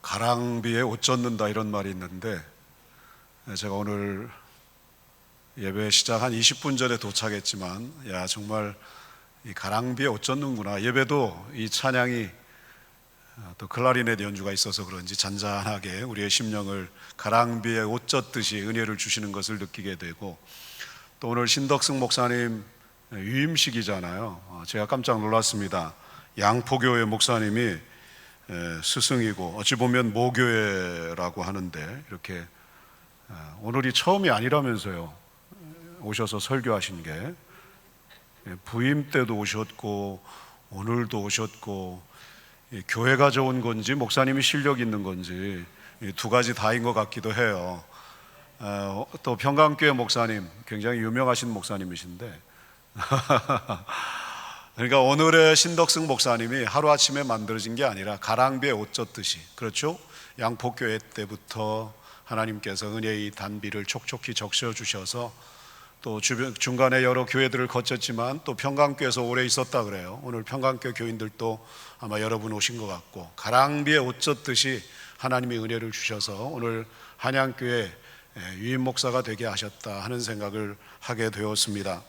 가랑비에 옷 젖는다 이런 말이 있는데, 제가 오늘 예배 시작 한 20분 전에 도착했지만 정말 이 가랑비에 옷 젖는구나. 예배도 이 찬양이 또 클라리넷 연주가 있어서 그런지 잔잔하게 우리의 심령을 가랑비에 옷 젖듯이 은혜를 주시는 것을 느끼게 되고, 또 오늘 신덕승 목사님 유임식이잖아요. 제가 깜짝 놀랐습니다. 양포교회 목사님이 스승이고 어찌 보면 모교회라고 하는데, 이렇게 오늘이 처음이 아니라면서요. 오셔서 설교하신 게 부임 때도 오셨고 오늘도 오셨고, 교회가 좋은 건지 목사님이 실력 있는 건지 두 가지 다인 것 같기도 해요. 또 평강교회 목사님, 굉장히 유명하신 목사님이신데 그러니까 오늘의 신덕승 목사님이 하루아침에 만들어진 게 아니라 가랑비에 옷 젖듯이, 그렇죠? 양포교회 때부터 하나님께서 은혜의 단비를 촉촉히 적셔주셔서 또 중간에 여러 교회들을 거쳤지만 또 평강교회에서 오래 있었다 그래요. 오늘 평강교회 교인들도 아마 여러분 오신 것 같고, 가랑비에 옷 젖듯이 하나님이 은혜를 주셔서 오늘 한양교회 유임 목사가 되게 하셨다 하는 생각을 하게 되었습니다.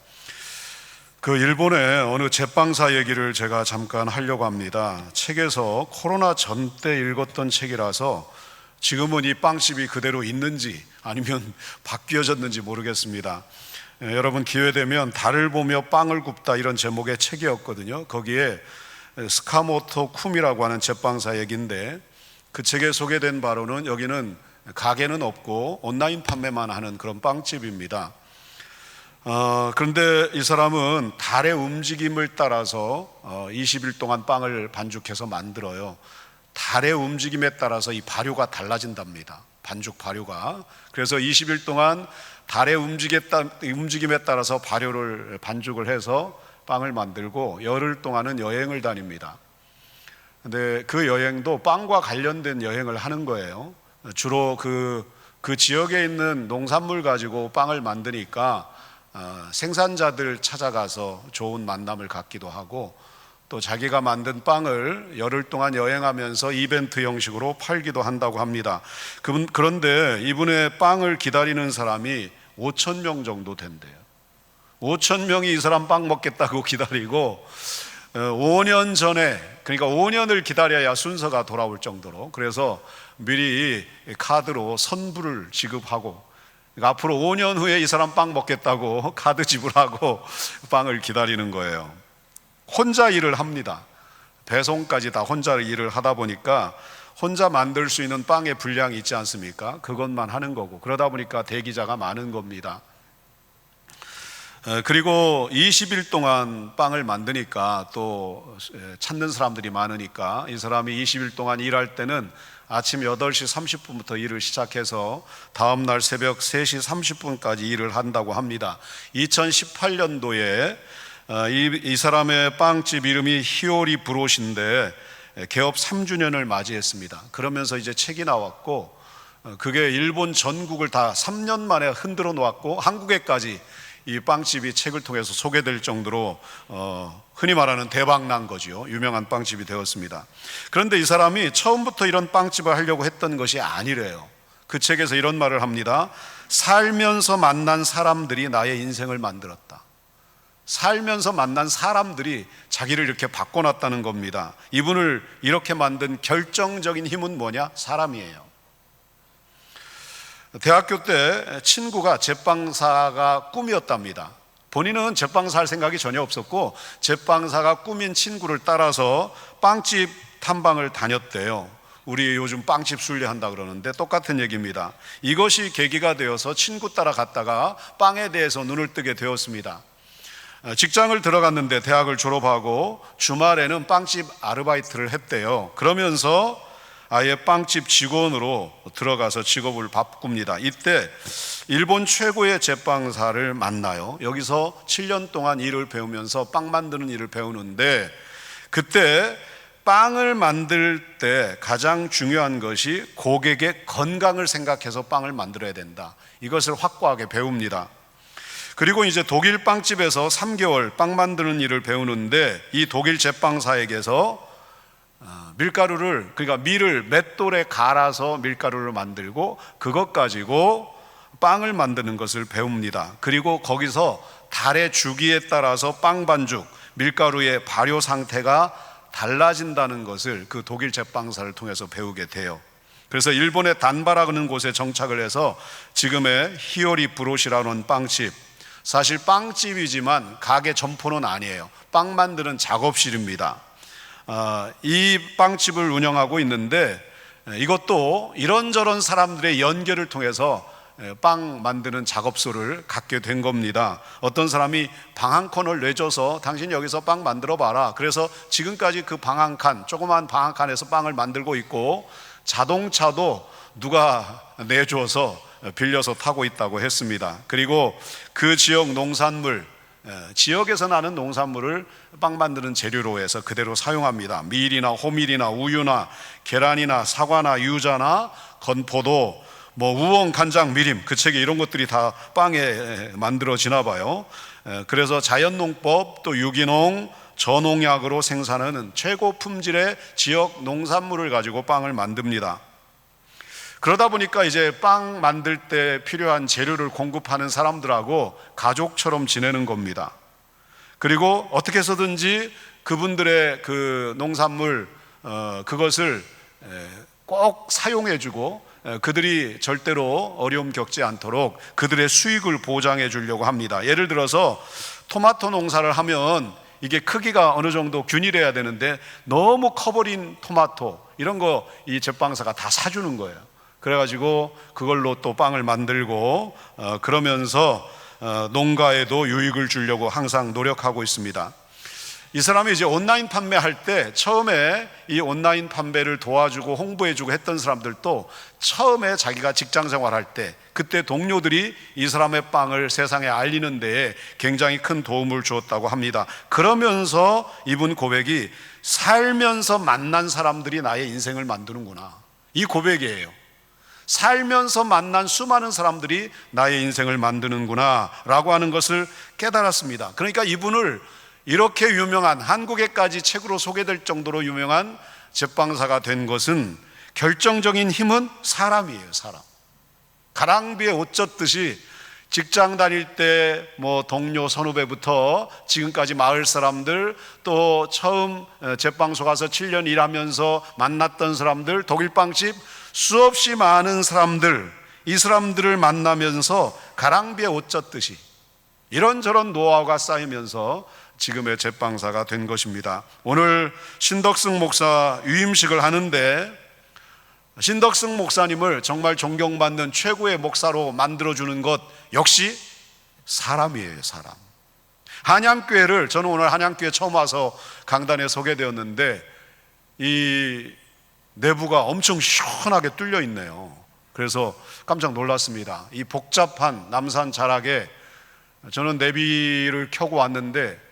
그 일본의 어느 제빵사 얘기를 제가 잠깐 하려고 합니다. 책에서 코로나 전 때 읽었던 책이라서 지금은 이 빵집이 그대로 있는지 아니면 바뀌어졌는지 모르겠습니다. 여러분 기회되면 달을 보며 빵을 굽다 이런 제목의 책이었거든요. 거기에 스카모토 쿰이라고 하는 제빵사 얘기인데, 그 책에 소개된 바로는 여기는 가게는 없고 온라인 판매만 하는 그런 빵집입니다. 그런데 이 사람은 달의 움직임을 따라서 20일 동안 빵을 반죽해서 만들어요. 달의 움직임에 따라서 이 발효가 달라진답니다. 반죽 발효가. 그래서 20일 동안 달의 움직임에 따라서 반죽을 해서 빵을 만들고 열흘 동안은 여행을 다닙니다. 근데 그 여행도 빵과 관련된 여행을 하는 거예요. 주로 그 지역에 있는 농산물 가지고 빵을 만드니까 생산자들 찾아가서 좋은 만남을 갖기도 하고, 또 자기가 만든 빵을 열흘 동안 여행하면서 이벤트 형식으로 팔기도 한다고 합니다. 그런데 이분의 빵을 기다리는 사람이 5,000명 정도 된대요. 5,000명이 이 사람 빵 먹겠다고 기다리고 5년 전에, 그러니까 5년을 기다려야 순서가 돌아올 정도로, 그래서 미리 카드로 선불을 지급하고, 그러니까 앞으로 5년 후에 이 사람 빵 먹겠다고 카드 지불하고 빵을 기다리는 거예요. 혼자 일을 합니다. 배송까지 다 혼자 일을 하다 보니까 혼자 만들 수 있는 빵의 분량이 있지 않습니까? 그것만 하는 거고, 그러다 보니까 대기자가 많은 겁니다. 그리고 20일 동안 빵을 만드니까 또 찾는 사람들이 많으니까 이 사람이 20일 동안 일할 때는 아침 8시 30분부터 일을 시작해서 다음날 새벽 3시 30분까지 일을 한다고 합니다. 2018년도에 이 사람의 빵집 이름이 히오리 브롯인데 개업 3주년을 맞이했습니다. 그러면서 이제 책이 나왔고, 그게 일본 전국을 다 3년 만에 흔들어 놓았고, 한국에까지 이 빵집이 책을 통해서 소개될 정도로 흔히 말하는 대박 난 거죠. 유명한 빵집이 되었습니다. 그런데 이 사람이 처음부터 이런 빵집을 하려고 했던 것이 아니래요. 그 책에서 이런 말을 합니다. 살면서 만난 사람들이 나의 인생을 만들었다. 살면서 만난 사람들이 자기를 이렇게 바꿔놨다는 겁니다. 이분을 이렇게 만든 결정적인 힘은 뭐냐? 사람이에요. 대학교 때 친구가 제빵사가 꿈이었답니다. 본인은 제빵사 할 생각이 전혀 없었고, 제빵사가 꿈인 친구를 따라서 빵집 탐방을 다녔대요. 우리 요즘 빵집 순례한다 그러는데 똑같은 얘기입니다. 이것이 계기가 되어서 친구 따라 갔다가 빵에 대해서 눈을 뜨게 되었습니다. 직장을 들어갔는데 대학을 졸업하고 주말에는 빵집 아르바이트를 했대요. 그러면서 아예 빵집 직원으로 들어가서 직업을 바꿉니다. 이때 일본 최고의 제빵사를 만나요. 여기서 7년 동안 일을 배우면서 빵 만드는 일을 배우는데, 그때 빵을 만들 때 가장 중요한 것이 고객의 건강을 생각해서 빵을 만들어야 된다. 이것을 확고하게 배웁니다. 그리고 이제 독일 빵집에서 3개월 빵 만드는 일을 배우는데, 이 독일 제빵사에게서 밀가루를, 그러니까 밀을 맷돌에 갈아서 밀가루를 만들고 그것 가지고 빵을 만드는 것을 배웁니다. 그리고 거기서 달의 주기에 따라서 빵 반죽, 밀가루의 발효 상태가 달라진다는 것을 그 독일 제빵사를 통해서 배우게 돼요. 그래서 일본의 단바라는 곳에 정착을 해서 지금의 히오리 브로시라는 빵집, 사실 빵집이지만 가게 점포는 아니에요. 빵 만드는 작업실입니다. 이 빵집을 운영하고 있는데 이것도 이런저런 사람들의 연결을 통해서 빵 만드는 작업소를 갖게 된 겁니다. 어떤 사람이 방 한 칸을 내줘서 당신 여기서 빵 만들어 봐라. 그래서 지금까지 그 방 한 칸, 조그만 방 한 칸에서 빵을 만들고 있고, 자동차도 누가 내줘서 빌려서 타고 있다고 했습니다. 그리고 그 지역 농산물, 지역에서 나는 농산물을 빵 만드는 재료로 해서 그대로 사용합니다. 밀이나 호밀이나 우유나 계란이나 사과나 유자나 건포도, 우엉, 간장, 미림, 그 책에 이런 것들이 다 빵에 만들어지나 봐요. 그래서 자연농법, 또 유기농, 저농약으로 생산하는 최고 품질의 지역 농산물을 가지고 빵을 만듭니다. 그러다 보니까 이제 빵 만들 때 필요한 재료를 공급하는 사람들하고 가족처럼 지내는 겁니다. 그리고 어떻게 해서든지 그분들의 그 농산물, 그것을 꼭 사용해주고 그들이 절대로 어려움 겪지 않도록 그들의 수익을 보장해 주려고 합니다. 예를 들어서 토마토 농사를 하면 이게 크기가 어느 정도 균일해야 되는데 너무 커버린 토마토, 이런 거 이 제빵사가 다 사주는 거예요. 그래가지고 그걸로 또 빵을 만들고 그러면서 농가에도 유익을 주려고 항상 노력하고 있습니다. 이 사람이 이제 온라인 판매할 때 처음에 이 온라인 판매를 도와주고 홍보해주고 했던 사람들도 처음에 자기가 직장 생활할 때 그때 동료들이 이 사람의 빵을 세상에 알리는 데에 굉장히 큰 도움을 주었다고 합니다. 그러면서 이분 고백이 살면서 만난 사람들이 나의 인생을 만드는구나, 이 고백이에요. 살면서 만난 수많은 사람들이 나의 인생을 만드는구나 라고 하는 것을 깨달았습니다. 그러니까 이분을 이렇게 유명한, 한국에까지 책으로 소개될 정도로 유명한 제빵사가 된 것은 결정적인 힘은 사람이에요. 사람. 가랑비에 옷 젖듯이 직장 다닐 때 동료 선후배부터 지금까지 마을 사람들, 또 처음 제빵소 가서 7년 일하면서 만났던 사람들, 독일빵집, 수없이 많은 사람들, 이 사람들을 만나면서 가랑비에 옷 젖듯이 이런저런 노하우가 쌓이면서 지금의 제빵사가 된 것입니다. 오늘 신덕승 목사 유임식을 하는데 신덕승 목사님을 정말 존경받는 최고의 목사로 만들어주는 것 역시 사람이에요. 사람. 한양교회를, 저는 오늘 한양교회 처음 와서 강단에 서게 되었는데 이 내부가 엄청 시원하게 뚫려 있네요. 그래서 깜짝 놀랐습니다. 이 복잡한 남산 자락에 저는 내비를 켜고 왔는데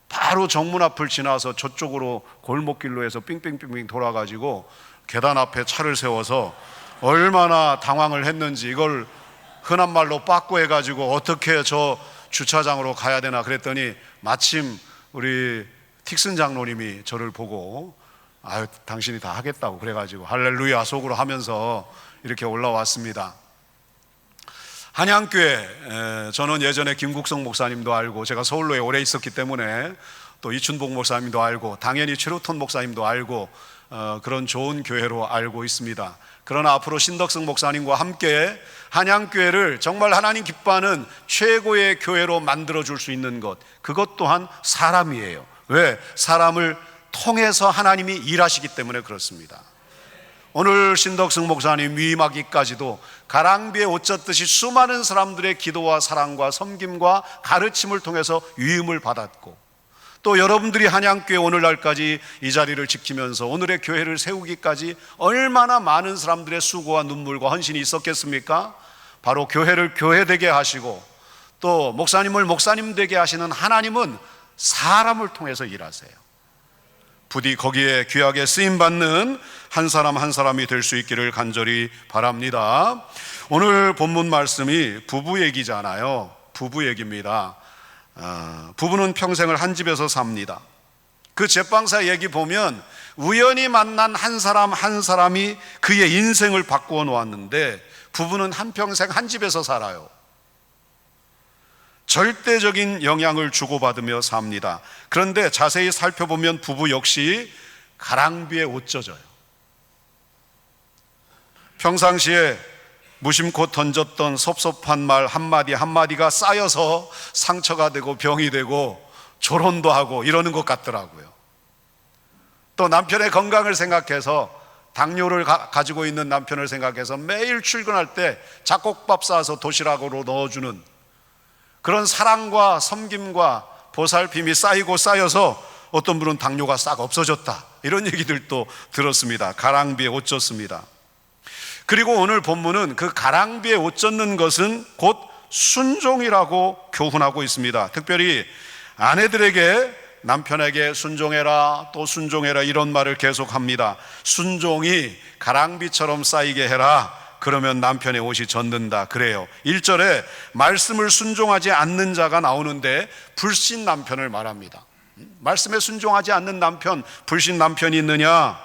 바로 정문 앞을 지나서 저쪽으로 골목길로 해서 삥삥삥삥 돌아가지고 계단 앞에 차를 세워서 얼마나 당황을 했는지, 이걸 흔한 말로 빠꾸 해가지고 어떻게 저 주차장으로 가야 되나 그랬더니 마침 우리 틱슨 장로님이 저를 보고 아유 당신이 다 하겠다고 그래가지고 할렐루야 속으로 하면서 이렇게 올라왔습니다. 한양교회, 저는 예전에 김국성 목사님도 알고 제가 서울로에 오래 있었기 때문에 또 이춘복 목사님도 알고 당연히 최루톤 목사님도 알고 그런 좋은 교회로 알고 있습니다. 그러나 앞으로 신덕승 목사님과 함께 한양교회를 정말 하나님 기뻐하는 최고의 교회로 만들어줄 수 있는 것, 그것 또한 사람이에요. 왜? 사람을 통해서 하나님이 일하시기 때문에 그렇습니다. 오늘 신덕승 목사님 위임하기까지도 가랑비에 옷 젖듯이 수많은 사람들의 기도와 사랑과 섬김과 가르침을 통해서 위임을 받았고, 또 여러분들이 한양교회 오늘날까지 이 자리를 지키면서 오늘의 교회를 세우기까지 얼마나 많은 사람들의 수고와 눈물과 헌신이 있었겠습니까? 바로 교회를 교회되게 하시고 또 목사님을 목사님 되게 하시는 하나님은 사람을 통해서 일하세요. 부디 거기에 귀하게 쓰임받는 한 사람 한 사람이 될 수 있기를 간절히 바랍니다. 오늘 본문 말씀이 부부 얘기잖아요. 부부 얘기입니다. 부부는 평생을 한 집에서 삽니다. 그 그 제빵사 얘기 보면 우연히 만난 한 사람 한 사람이 그의 인생을 바꾸어 놓았는데 부부는 한평생 한 집에서 살아요. 절대적인 영향을 주고받으며 삽니다. 그런데 자세히 살펴보면 부부 역시 가랑비에 옷 젖어요. 평상시에 무심코 던졌던 섭섭한 말 한마디 한마디가 쌓여서 상처가 되고 병이 되고 조론도 하고 이러는 것 같더라고요. 또 남편의 건강을 생각해서 당뇨를 가지고 있는 남편을 생각해서 매일 출근할 때 잡곡밥 싸서 도시락으로 넣어주는 그런 사랑과 섬김과 보살핌이 쌓이고 쌓여서 어떤 분은 당뇨가 싹 없어졌다 이런 얘기들도 들었습니다. 가랑비에 옷 젖습니다. 그리고 오늘 본문은 그 가랑비에 옷 젖는 것은 곧 순종이라고 교훈하고 있습니다. 특별히 아내들에게 남편에게 순종해라 또 순종해라 이런 말을 계속합니다. 순종이 가랑비처럼 쌓이게 해라. 그러면 남편의 옷이 젖는다 그래요. 1절에 말씀을 순종하지 않는 자가 나오는데 불신 남편을 말합니다. 말씀에 순종하지 않는 남편, 불신 남편이 있느냐?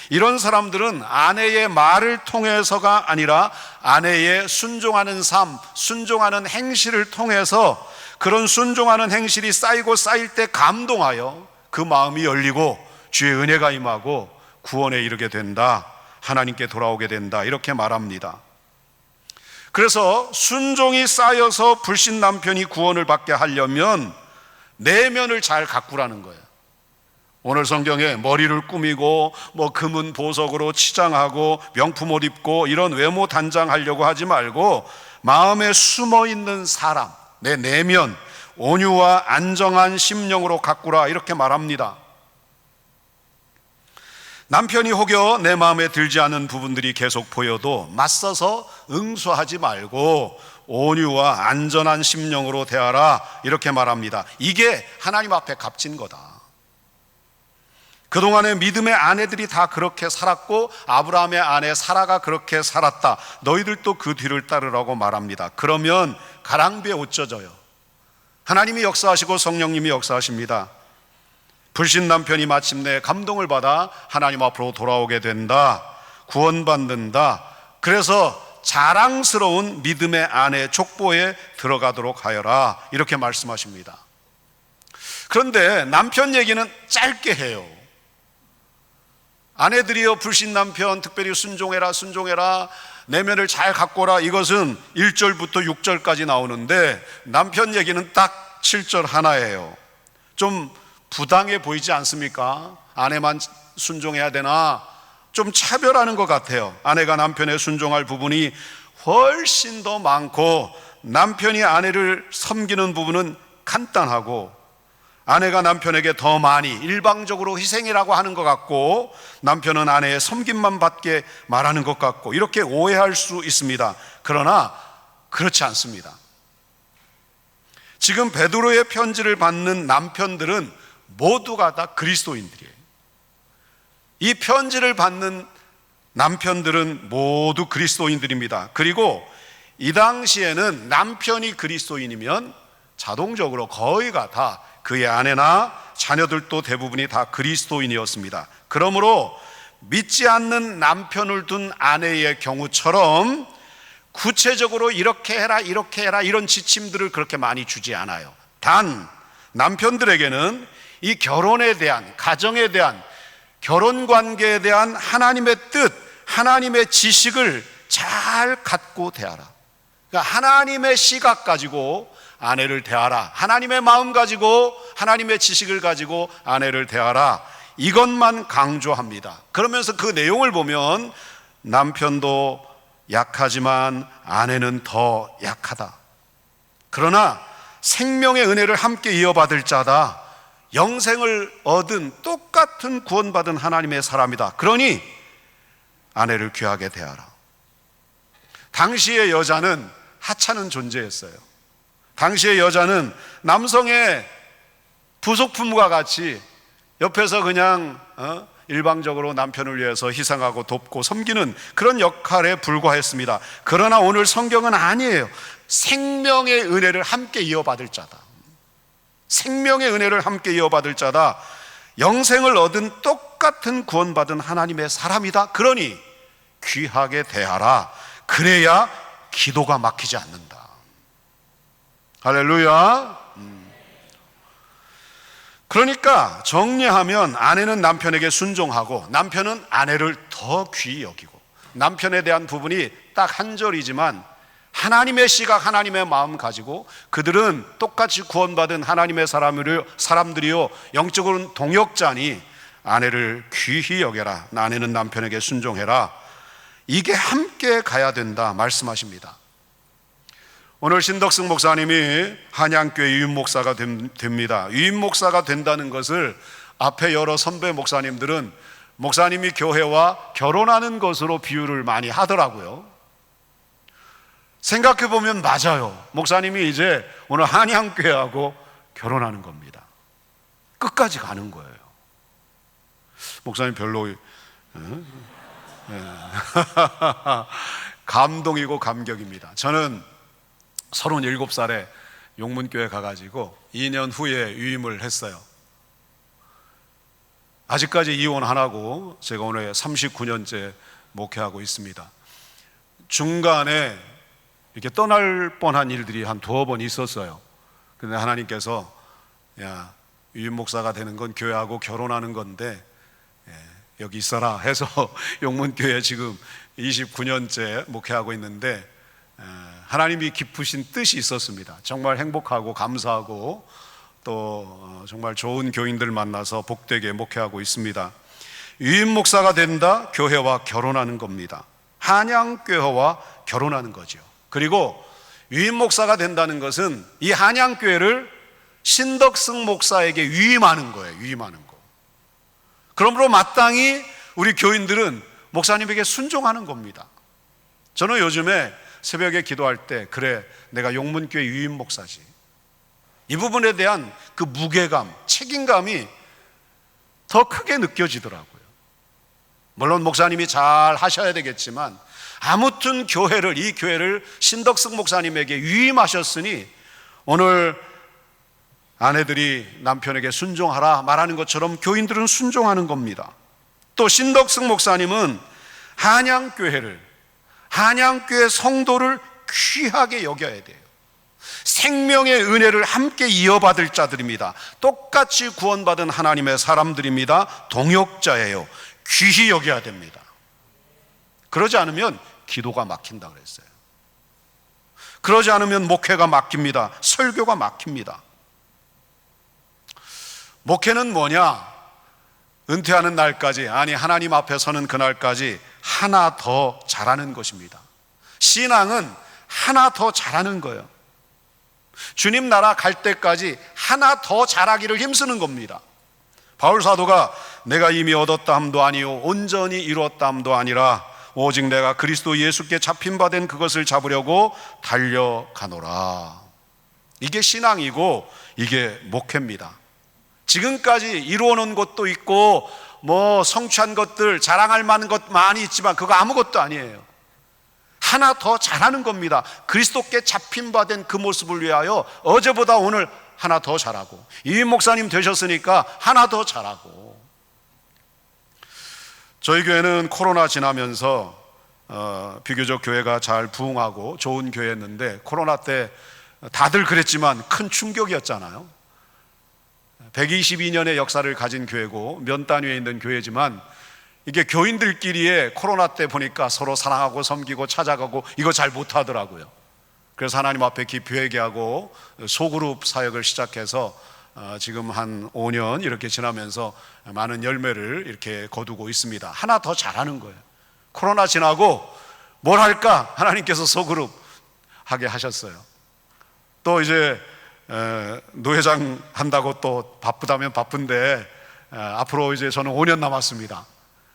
이런 사람들은 아내의 말을 통해서가 아니라 아내의 순종하는 삶, 순종하는 행실을 통해서 그런 순종하는 행실이 쌓이고 쌓일 때 감동하여 그 마음이 열리고 주의 은혜가 임하고 구원에 이르게 된다. 하나님께 돌아오게 된다. 이렇게 말합니다. 그래서 순종이 쌓여서 불신 남편이 구원을 받게 하려면 내면을 잘 가꾸라는 거예요. 오늘 성경에 머리를 꾸미고 금은 보석으로 치장하고 명품 옷 입고 이런 외모 단장하려고 하지 말고 마음에 숨어있는 사람, 내 내면 온유와 안정한 심령으로 가꾸라 이렇게 말합니다. 남편이 혹여 내 마음에 들지 않은 부분들이 계속 보여도 맞서서 응수하지 말고 온유와 안전한 심령으로 대하라 이렇게 말합니다. 이게 하나님 앞에 값진 거다. 그동안의 믿음의 아내들이 다 그렇게 살았고 아브라함의 아내 사라가 그렇게 살았다. 너희들도 그 뒤를 따르라고 말합니다. 그러면 가랑비에 옷 젖어요. 하나님이 역사하시고 성령님이 역사하십니다. 불신 남편이 마침내 감동을 받아 하나님 앞으로 돌아오게 된다. 구원받는다. 그래서 자랑스러운 믿음의 아내 족보에 들어가도록 하여라 이렇게 말씀하십니다. 그런데 남편 얘기는 짧게 해요. 아내들이여 불신 남편 특별히 순종해라 순종해라 내면을 잘 가꿔라 이것은 1절부터 6절까지 나오는데 남편 얘기는 딱 7절 하나예요. 좀 부당해 보이지 않습니까? 아내만 순종해야 되나? 좀 차별하는 것 같아요. 아내가 남편에 순종할 부분이 훨씬 더 많고 남편이 아내를 섬기는 부분은 간단하고 아내가 남편에게 더 많이 일방적으로 희생이라고 하는 것 같고 남편은 아내의 섬김만 받게 말하는 것 같고 이렇게 오해할 수 있습니다. 그러나 그렇지 않습니다. 지금 베드로의 편지를 받는 남편들은 모두가 다 그리스도인들이에요. 이 편지를 받는 남편들은 모두 그리스도인들입니다. 그리고 이 당시에는 남편이 그리스도인이면 자동적으로 거의가 다 그의 아내나 자녀들도 대부분이 다 그리스도인이었습니다. 그러므로 믿지 않는 남편을 둔 아내의 경우처럼 구체적으로 이렇게 해라 이런 지침들을 그렇게 많이 주지 않아요. 단 남편들에게는 이 결혼에 대한, 가정에 대한, 결혼관계에 대한 하나님의 뜻, 하나님의 지식을 잘 갖고 대하라. 그러니까 하나님의 시각 가지고 아내를 대하라. 하나님의 마음 가지고 하나님의 지식을 가지고 아내를 대하라. 이것만 강조합니다. 그러면서 그 내용을 보면 남편도 약하지만 아내는 더 약하다. 그러나 생명의 은혜를 함께 이어받을 자다. 영생을 얻은 똑같은 구원받은 하나님의 사람이다. 그러니 아내를 귀하게 대하라. 당시의 여자는 하찮은 존재였어요. 당시의 여자는 남성의 부속품과 같이 옆에서 그냥 일방적으로 남편을 위해서 희생하고 돕고 섬기는 그런 역할에 불과했습니다. 그러나 오늘 성경은 아니에요. 생명의 은혜를 함께 이어받을 자다. 생명의 은혜를 함께 이어받을 자다. 영생을 얻은 똑같은 구원받은 하나님의 사람이다. 그러니 귀하게 대하라. 그래야 기도가 막히지 않는다. 할렐루야. 그러니까 정리하면 아내는 남편에게 순종하고 남편은 아내를 더 귀히 여기고, 남편에 대한 부분이 딱 한 절이지만 하나님의 시각, 하나님의 마음 가지고 그들은 똑같이 구원받은 하나님의 사람들이요 영적으로는 동역자니 아내를 귀히 여겨라. 아내는 남편에게 순종해라. 이게 함께 가야 된다 말씀하십니다. 오늘 신덕승 목사님이 한양교회 유임 목사가 됩니다. 유임 목사가 된다는 것을 앞에 여러 선배 목사님들은 목사님이 교회와 결혼하는 것으로 비유를 많이 하더라고요. 생각해보면 맞아요. 목사님이 이제 오늘 한양교회하고 결혼하는 겁니다. 끝까지 가는 거예요. 목사님 별로 감동이고 감격입니다. 저는 37살에 용문교회 가가지고 2년 후에 유임을 했어요. 아직까지 이혼 안 하고 제가 오늘 39년째 목회하고 있습니다. 중간에 이렇게 떠날 뻔한 일들이 한 2번 있었어요. 근데 하나님께서 야, 유임 목사가 되는 건 교회하고 결혼하는 건데 여기 있어라 해서 용문교회 지금 29년째 목회하고 있는데 하나님이 깊으신 뜻이 있었습니다. 정말 행복하고 감사하고 또 정말 좋은 교인들 만나서 복되게 목회하고 있습니다. 유임 목사가 된다, 교회와 결혼하는 겁니다. 한양교회와 결혼하는 거죠. 그리고 유임 목사가 된다는 것은 이 한양교회를 신덕승 목사에게 위임하는 거예요. 위임하는 거. 그러므로 마땅히 우리 교인들은 목사님에게 순종하는 겁니다. 저는 요즘에 새벽에 기도할 때 그래 내가 용문교회 유임 목사지, 이 부분에 대한 그 무게감, 책임감이 더 크게 느껴지더라고요. 물론 목사님이 잘 하셔야 되겠지만 아무튼 이 교회를 신덕승 목사님에게 위임하셨으니 오늘 아내들이 남편에게 순종하라 말하는 것처럼 교인들은 순종하는 겁니다. 또 신덕승 목사님은 한양교회 성도를 귀하게 여겨야 돼요. 생명의 은혜를 함께 이어받을 자들입니다. 똑같이 구원받은 하나님의 사람들입니다. 동역자예요. 귀히 여겨야 됩니다. 그러지 않으면 기도가 막힌다 그랬어요. 그러지 않으면 목회가 막힙니다. 설교가 막힙니다. 목회는 뭐냐? 은퇴하는 날까지, 아니 하나님 앞에 서는 그날까지 하나 더 잘하는 것입니다. 신앙은 하나 더 잘하는 거예요. 주님 나라 갈 때까지 하나 더 잘하기를 힘쓰는 겁니다. 바울 사도가 내가 이미 얻었다 함도 아니요 온전히 이루었다 함도 아니라 오직 내가 그리스도 예수께 잡힌 바 된 그것을 잡으려고 달려가노라. 이게 신앙이고 이게 목회입니다. 지금까지 이루어놓은 것도 있고 성취한 것들, 자랑할 만한 것 많이 있지만 그거 아무것도 아니에요. 하나 더 잘하는 겁니다. 그리스도께 잡힌 바 된 그 모습을 위하여 어제보다 오늘 하나 더 잘하고, 이 목사님 되셨으니까 하나 더 잘하고. 저희 교회는 코로나 지나면서 비교적 교회가 잘 부흥하고 좋은 교회였는데, 코로나 때 다들 그랬지만 큰 충격이었잖아요. 122년의 역사를 가진 교회고 면 단위에 있는 교회지만 이게 교인들끼리의 코로나 때 보니까 서로 사랑하고 섬기고 찾아가고 이거 잘 못하더라고요. 그래서 하나님 앞에 깊이 회개하고 소그룹 사역을 시작해서 지금 한 5년 이렇게 지나면서 많은 열매를 이렇게 거두고 있습니다. 하나 더 잘하는 거예요. 코로나 지나고 뭘 할까? 하나님께서 소그룹 하게 하셨어요. 또 이제 노회장 한다고 또 바쁘다면 바쁜데 앞으로 이제 저는 5년 남았습니다.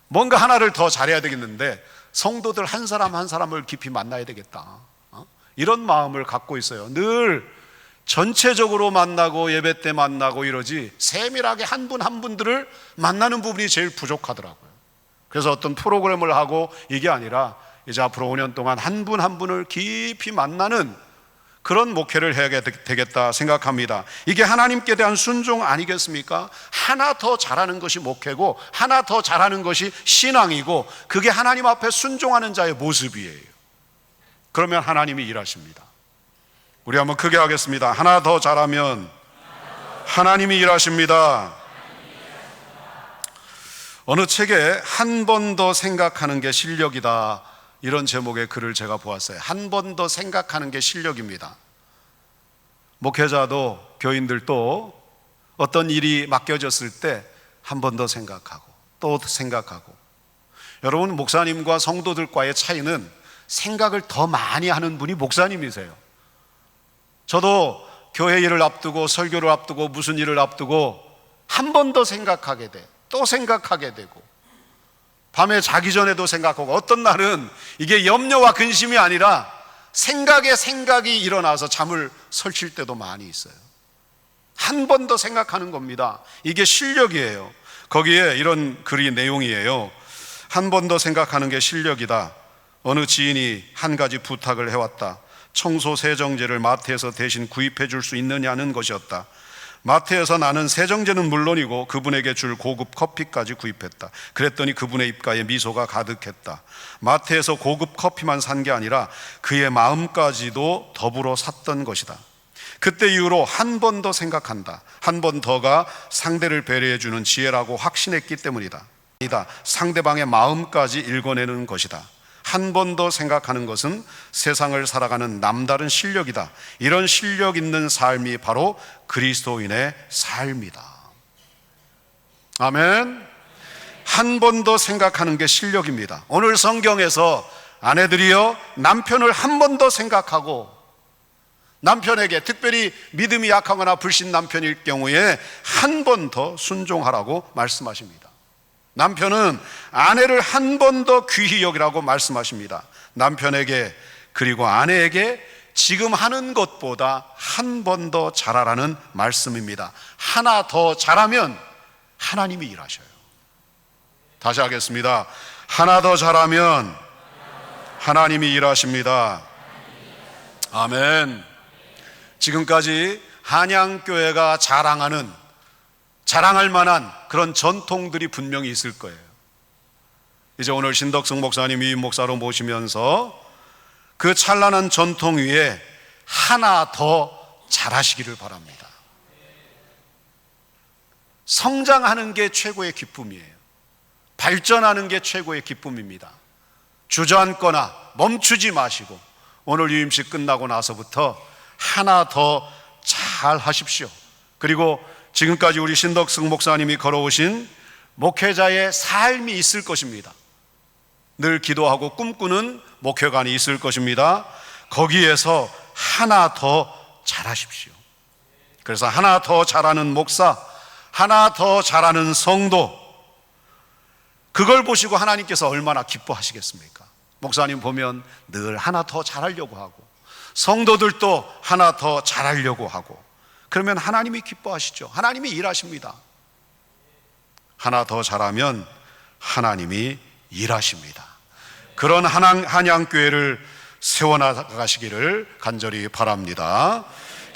뭔가 하나를 더 잘해야 되겠는데 성도들 한 사람 한 사람을 깊이 만나야 되겠다, 이런 마음을 갖고 있어요. 늘 전체적으로 만나고 예배 때 만나고 이러지 세밀하게 한 분 한 분들을 만나는 부분이 제일 부족하더라고요. 그래서 어떤 프로그램을 하고 이게 아니라 이제 앞으로 5년 동안 한 분 한 분을 깊이 만나는 그런 목회를 해야 되겠다 생각합니다. 이게 하나님께 대한 순종 아니겠습니까? 하나 더 잘하는 것이 목회고 하나 더 잘하는 것이 신앙이고 그게 하나님 앞에 순종하는 자의 모습이에요. 그러면 하나님이 일하십니다. 우리 한번 크게 하겠습니다. 하나 더 잘하면 하나님이 일하십니다. 어느 책에 한 번 더 생각하는 게 실력이다, 이런 제목의 글을 제가 보았어요. 한 번 더 생각하는 게 실력입니다. 목회자도 교인들도 어떤 일이 맡겨졌을 때 한 번 더 생각하고 또 생각하고. 여러분, 목사님과 성도들과의 차이는 생각을 더 많이 하는 분이 목사님이세요. 저도 교회 일을 앞두고 설교를 앞두고 무슨 일을 앞두고 한 번 더 생각하게 돼. 또 생각하게 되고 밤에 자기 전에도 생각하고 어떤 날은 이게 염려와 근심이 아니라 생각에 생각이 일어나서 잠을 설칠 때도 많이 있어요. 한 번 더 생각하는 겁니다. 이게 실력이에요. 거기에 이런 글이 내용이에요. 한 번 더 생각하는 게 실력이다. 어느 지인이 한 가지 부탁을 해왔다. 청소 세정제를 마트에서 대신 구입해 줄 수 있느냐는 것이었다. 마트에서 나는 세정제는 물론이고 그분에게 줄 고급 커피까지 구입했다. 그랬더니 그분의 입가에 미소가 가득했다. 마트에서 고급 커피만 산 게 아니라 그의 마음까지도 더불어 샀던 것이다. 그때 이후로 한 번 더 생각한다. 한 번 더가 상대를 배려해 주는 지혜라고 확신했기 때문이다. 아니다. 상대방의 마음까지 읽어내는 것이다. 한 번 더 생각하는 것은 세상을 살아가는 남다른 실력이다. 이런 실력 있는 삶이 바로 그리스도인의 삶이다. 아멘. 한 번 더 생각하는 게 실력입니다. 오늘 성경에서 아내들이여 남편을 한 번 더 생각하고, 남편에게 특별히 믿음이 약하거나 불신 남편일 경우에 한 번 더 순종하라고 말씀하십니다. 남편은 아내를 한 번 더 귀히 여기라고 말씀하십니다. 남편에게 그리고 아내에게 지금 하는 것보다 한 번 더 잘하라는 말씀입니다. 하나 더 잘하면 하나님이 일하셔요. 다시 하겠습니다. 하나 더 잘하면 하나님이 일하십니다. 아멘. 지금까지 한양교회가 자랑할 만한 그런 전통들이 분명히 있을 거예요. 이제 오늘 신덕승 목사님 위임 목사로 모시면서 그 찬란한 전통 위에 하나 더 잘하시기를 바랍니다. 성장하는 게 최고의 기쁨이에요. 발전하는 게 최고의 기쁨입니다. 주저앉거나 멈추지 마시고 오늘 유임식 끝나고 나서부터 하나 더 잘 하십시오. 그리고 지금까지 우리 신덕승 목사님이 걸어오신 목회자의 삶이 있을 것입니다. 늘 기도하고 꿈꾸는 목회관이 있을 것입니다. 거기에서 하나 더 잘하십시오. 그래서 하나 더 잘하는 목사, 하나 더 잘하는 성도, 그걸 보시고 하나님께서 얼마나 기뻐하시겠습니까? 목사님 보면 늘 하나 더 잘하려고 하고 성도들도 하나 더 잘하려고 하고, 그러면 하나님이 기뻐하시죠. 하나님이 일하십니다. 하나 더 잘하면 하나님이 일하십니다. 그런 한양교회를 세워나가시기를 간절히 바랍니다.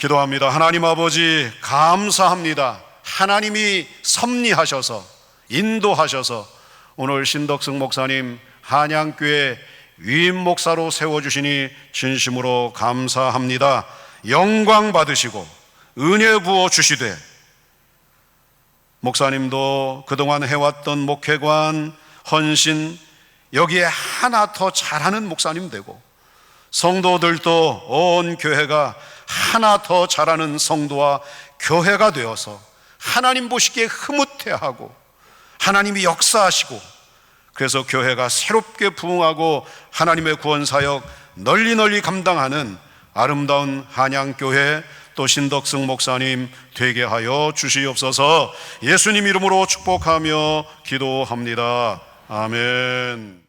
기도합니다. 하나님 아버지 감사합니다. 하나님이 섭리하셔서 인도하셔서 오늘 신덕승 목사님 한양교회 위임 목사로 세워주시니 진심으로 감사합니다. 영광 받으시고 은혜 부어 주시되, 목사님도 그동안 해왔던 목회관, 헌신, 여기에 하나 더 잘하는 목사님 되고, 성도들도 온 교회가 하나 더 잘하는 성도와 교회가 되어서 하나님 보시기에 흐뭇해하고 하나님이 역사하시고, 그래서 교회가 새롭게 부흥하고 하나님의 구원사역 널리 감당하는 아름다운 한양교회, 또 신덕승 목사님 되게 하여 주시옵소서. 예수님 이름으로 축복하며 기도합니다. 아멘.